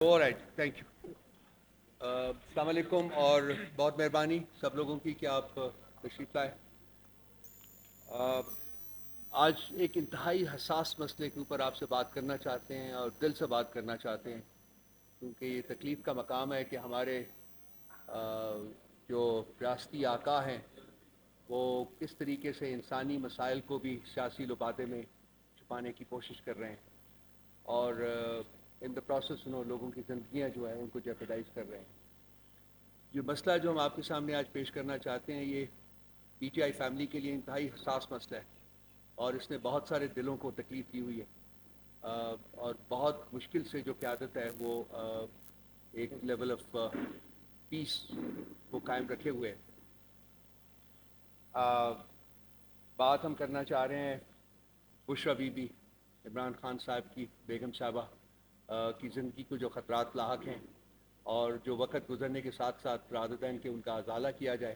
Alright, thank you. السلام علیکم اور بہت مہربانی سب لوگوں کی کہ آپ تشریف لائے. آج ایک انتہائی حساس مسئلے کے اوپر آپ سے بات کرنا چاہتے ہیں اور دل سے بات کرنا چاہتے ہیں، کیونکہ یہ تکلیف کا مقام ہے کہ ہمارے جو ریاستی آقا ہیں وہ کس طریقے سے انسانی مسائل کو بھی سیاسی لبادے میں چھپانے کی کوشش کر رہے ہیں، اور ان دا پروسیس لوگوں کی زندگیاں جو ہیں ان کو جیپیڈائز کر رہے ہیں. یہ مسئلہ جو ہم آپ کے سامنے آج پیش کرنا چاہتے ہیں یہ پی ٹی آئی فیملی کے لیے انتہائی حساس مسئلہ ہے، اور اس نے بہت سارے دلوں کو تکلیف دی ہوئی ہے، اور بہت مشکل سے جو قیادت ہے وہ ایک لیول آف پیس کو قائم رکھے ہوئے. بات ہم کرنا چاہ رہے ہیں بشرا بی بی عمران خان صاحب کی بیگم صاحبہ کی زندگی کو جو خطرات لاحق ہیں، اور جو وقت گزرنے کے ساتھ ساتھ راددین کہ ان کا ازالہ کیا جائے،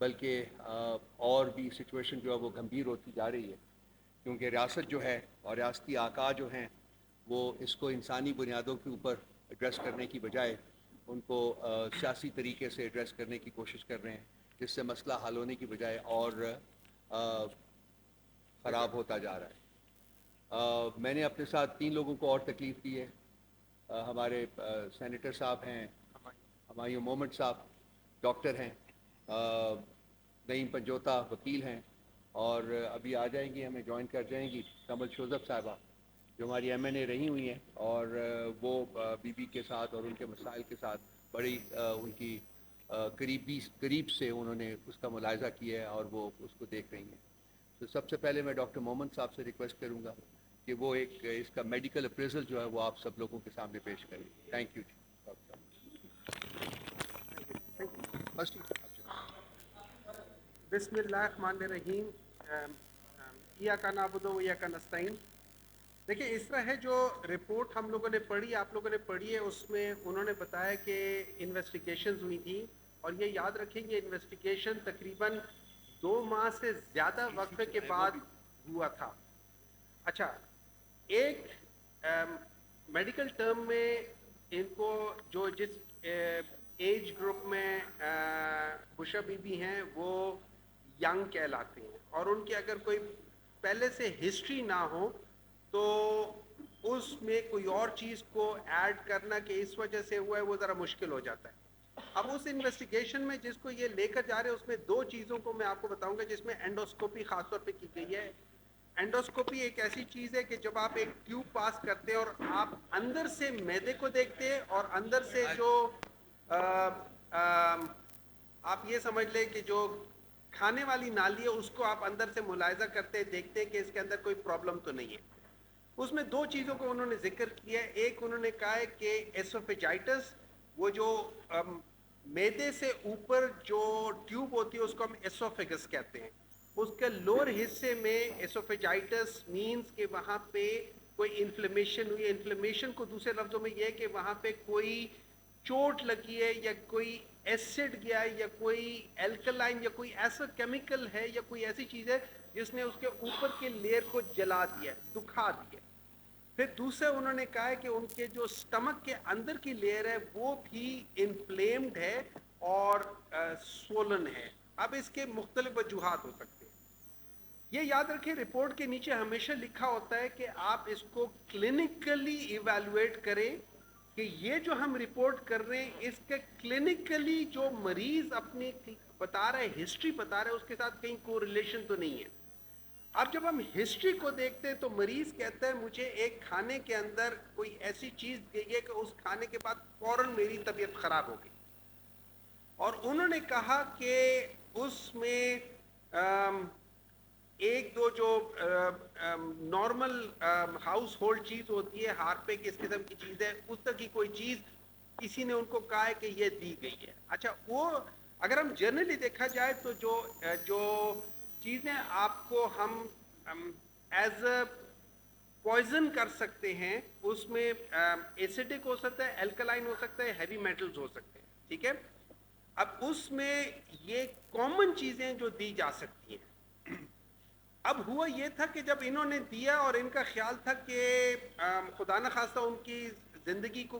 بلکہ اور بھی سچویشن جو ہے وہ گمبھیر ہوتی جا رہی ہے، کیونکہ ریاست جو ہے اور ریاستی آقا جو ہیں وہ اس کو انسانی بنیادوں کے اوپر ایڈریس کرنے کی بجائے ان کو سیاسی طریقے سے ایڈریس کرنے کی کوشش کر رہے ہیں، جس سے مسئلہ حل ہونے کی بجائے اور خراب ہوتا جا رہا ہے. میں نے اپنے ساتھ 3 لوگوں کو اور تکلیف دی ہے. ہمارے سینیٹر صاحب ہیں، ہمایوں مومنٹ صاحب ڈاکٹر ہیں، نعیم پنجوتا وکیل ہیں، اور ابھی آ جائیں گی، ہمیں جوائن کر جائیں گی کمل شوذب صاحبہ جو ہماری ایم این اے رہی ہوئی ہیں، اور وہ بی بی کے ساتھ اور ان کے مسائل کے ساتھ بڑی ان کی قریب سے انہوں نے اس کا ملاحظہ کیا ہے اور وہ اس کو دیکھ رہی ہیں. تو سب سے پہلے میں ڈاکٹر محمد صاحب سے ریکویسٹ کروں گا کہ وہ ایک اس کا میڈیکل اپریزل جو ہے وہ آپ سب لوگوں کے سامنے پیش کریں. تھینک یو جی. بسم اللہ الرحمن الرحیم. ایاک نعبد و ایاک نستعین. دیکھیں اس طرح ہے، جو رپورٹ ہم لوگوں نے پڑھی، آپ لوگوں نے پڑھی ہے، اس میں انہوں نے بتایا کہ انویسٹیگیشنز ہوئی تھیں، اور یہ یاد رکھیں یہ انویسٹیگیشن تقریباً 2 ماہ سے زیادہ وقفے کے بعد ہوا تھا. اچھا، ایک میڈیکل ٹرم میں ان کو جو جس ایج گروپ میں بشرا بی بی ہیں وہ ینگ کہلاتے ہیں، اور ان کی اگر کوئی پہلے سے ہسٹری نہ ہو تو اس میں کوئی اور چیز کو ایڈ کرنا کہ اس وجہ سے ہوا ہے وہ ذرا مشکل ہو جاتا ہے. اب اس انویسٹیگیشن میں جس کو یہ لے کر جا رہے ہیں اس میں 2 چیزوں کو میں آپ کو بتاؤں گا، جس میں اینڈوسکوپی خاص طور پہ کی گئی ہے. اینڈوسکوپی ایک ایسی چیز ہے کہ جب آپ ایک ٹیوب پاس کرتے ہیں اور آپ اندر سے معدے کو دیکھتے ہیں، اور اندر سے جو آپ یہ سمجھ لیں کہ جو کھانے والی نالی ہے اس کو آپ اندر سے ملاحظہ کرتے دیکھتے ہیں کہ اس کے اندر کوئی پرابلم تو نہیں ہے. اس میں 2 چیزوں کو انہوں نے ذکر کیا ہے. ایک انہوں نے کہا ہے کہ ایسوفیجائٹس، وہ جو معدے سے اوپر جو ٹیوب ہوتی ہے اس کو ہم ایسوفیگس کہتے ہیں، اس کے لوور حصے میں ایسوفیجائٹس مینز کہ وہاں پہ کوئی انفلیمیشن ہوئی ہے. انفلیمیشن کو دوسرے لفظوں میں یہ ہے کہ وہاں پہ کوئی چوٹ لگی ہے، یا کوئی ایسڈ گیا ہے، یا کوئی الکلائن، یا کوئی ایسا کیمیکل ہے، یا کوئی ایسی چیز ہے جس نے اس کے اوپر کے لیئر کو جلا دیا، دکھا دیا. پھر دوسرے انہوں نے کہا ہے کہ ان کے جو سٹمک کے اندر کی لیئر ہے وہ بھی انفلیمڈ ہے اور سولن ہے. اب اس کے مختلف وجوہات ہو سکتے ہیں. یہ یاد رکھیں رپورٹ کے نیچے ہمیشہ لکھا ہوتا ہے کہ آپ اس کو کلینکلی ایویلویٹ کریں، کہ یہ جو ہم رپورٹ کر رہے ہیں اس کے کلینکلی جو مریض اپنی بتا رہے ہیں، ہسٹری بتا رہے ہیں، اس کے ساتھ کہیں کو ریلیشن تو نہیں ہے. اب جب ہم ہسٹری کو دیکھتے ہیں تو مریض کہتا ہے مجھے ایک کھانے کے اندر کوئی ایسی چیز گئی ہے کہ اس کھانے کے بعد فوراً میری طبیعت خراب ہو گئی. اور انہوں نے کہا کہ اس میں ایک دو جو نارمل ہاؤس ہولڈ چیز ہوتی ہے، ہارپک اس قسم کی چیز ہے، اس طرح کی کوئی چیز کسی نے ان کو کہا ہے کہ یہ دی گئی ہے. اچھا، وہ اگر ہم جنرلی دیکھا جائے تو جو چیزیں آپ کو ہم ایز اے پوائزن کر سکتے ہیں اس میں ایسیڈک ہو سکتا ہے، الکلائن ہو سکتا ہے، ہیوی میٹلز ہو سکتے ہیں. ٹھیک ہے، اب اس میں یہ کامن چیزیں جو دی جا سکتی ہیں. اب ہوا یہ تھا کہ جب انہوں نے دیا اور ان کا خیال تھا کہ خدا نخواستہ ان کی زندگی کو